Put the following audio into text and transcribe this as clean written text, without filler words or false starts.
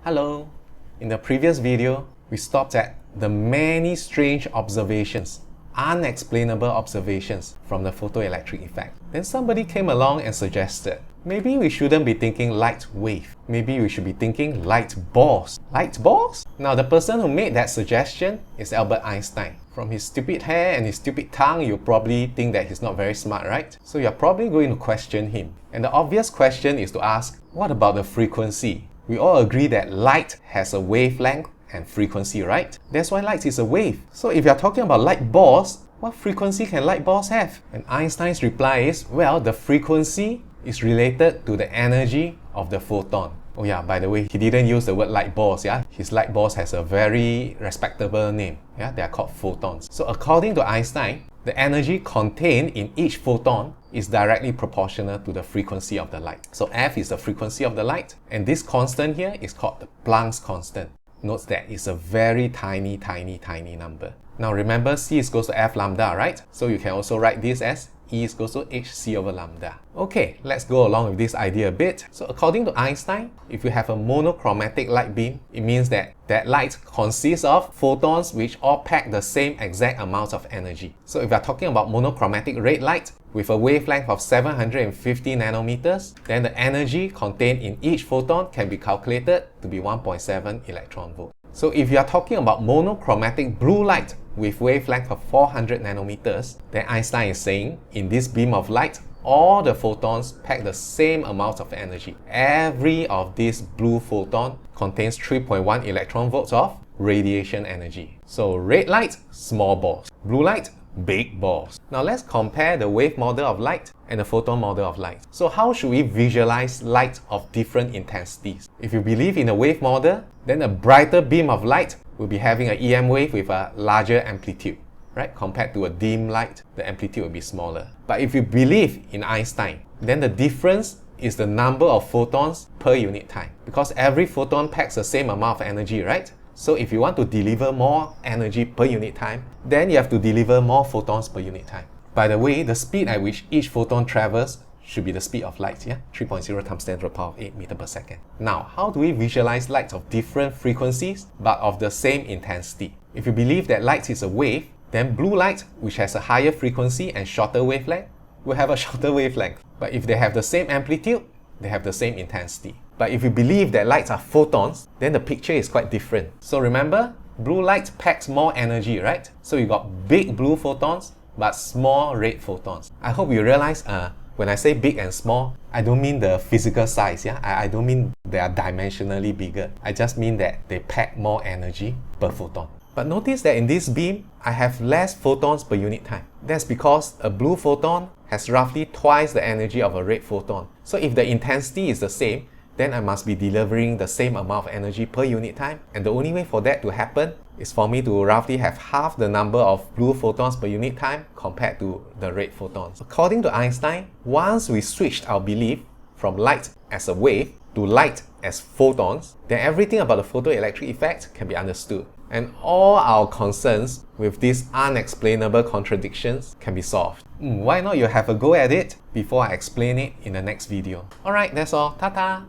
Hello! In the previous video, we stopped at the many strange observations, unexplainable observations from the photoelectric effect. Then somebody came along and suggested, maybe we shouldn't be thinking light wave. Maybe we should be thinking light balls. Light balls? Now the person who made that suggestion is Albert Einstein. From his stupid hair and his stupid tongue, you probably think that he's not very smart, right? So you're probably going to question him. And the obvious question is to ask, what about the frequency? We all agree that light has a wavelength and frequency, right? That's why light is a wave. So if you're talking about light balls, what frequency can light balls have? And Einstein's reply is, well, the frequency is related to the energy of the photon. Oh yeah, by the way, he didn't use the word light balls, yeah? His light balls has a very respectable name, yeah? They are called photons. So according to Einstein, the energy contained in each photon is directly proportional to the frequency of the light. So F is the frequency of the light, and this constant here is called the Planck's constant. Note that it's a very tiny number. Now remember, C is equals to F lambda, right? So you can also write this as E is equals to hc over lambda. Okay, let's go along with this idea a bit. So according to Einstein, if you have a monochromatic light beam, it means that that light consists of photons which all pack the same exact amount of energy. So if you're talking about monochromatic red light with a wavelength of 750 nanometers, then the energy contained in each photon can be calculated to be 1.7 electron volt. So if you are talking about monochromatic blue light with wavelength of 400 nanometers, then Einstein is saying in this beam of light, all the photons pack the same amount of energy. Every of these blue photon contains 3.1 electron volts of radiation energy. So red light, small balls. Blue light, big balls. Now let's compare the wave model of light and the photon model of light. So how should we visualize light of different intensities? If you believe in a wave model, then a brighter beam of light will be having an EM wave with a larger amplitude, right? Compared to a dim light, the amplitude will be smaller. But if you believe in Einstein, then the difference is the number of photons per unit time, because every photon packs the same amount of energy, right? So if you want to deliver more energy per unit time, then you have to deliver more photons per unit time. By the way, the speed at which each photon travels should be the speed of light, yeah? 3.0 times 10 to the power of 8 meters per second. Now, how do we visualize light of different frequencies but of the same intensity? If you believe that light is a wave, then blue light, which has a higher frequency and shorter wavelength, will have a shorter wavelength. But if they have the same amplitude, they have the same intensity. But if you believe that lights are photons, then the picture is quite different. So remember, blue light packs more energy, right? So you got big blue photons, but small red photons. I hope you realize when I say big and small, I don't mean the physical size, yeah? I don't mean they are dimensionally bigger. I just mean that they pack more energy per photon. But notice that in this beam, I have less photons per unit time. That's because a blue photon has roughly twice the energy of a red photon. So if the intensity is the same, then I must be delivering the same amount of energy per unit time. And the only way for that to happen is for me to roughly have half the number of blue photons per unit time compared to the red photons. According to Einstein, once we switched our belief from light as a wave to light as photons, then everything about the photoelectric effect can be understood. And all our concerns with these unexplainable contradictions can be solved. Why not you have a go at it before I explain it in the next video? Alright, that's all. Ta-ta!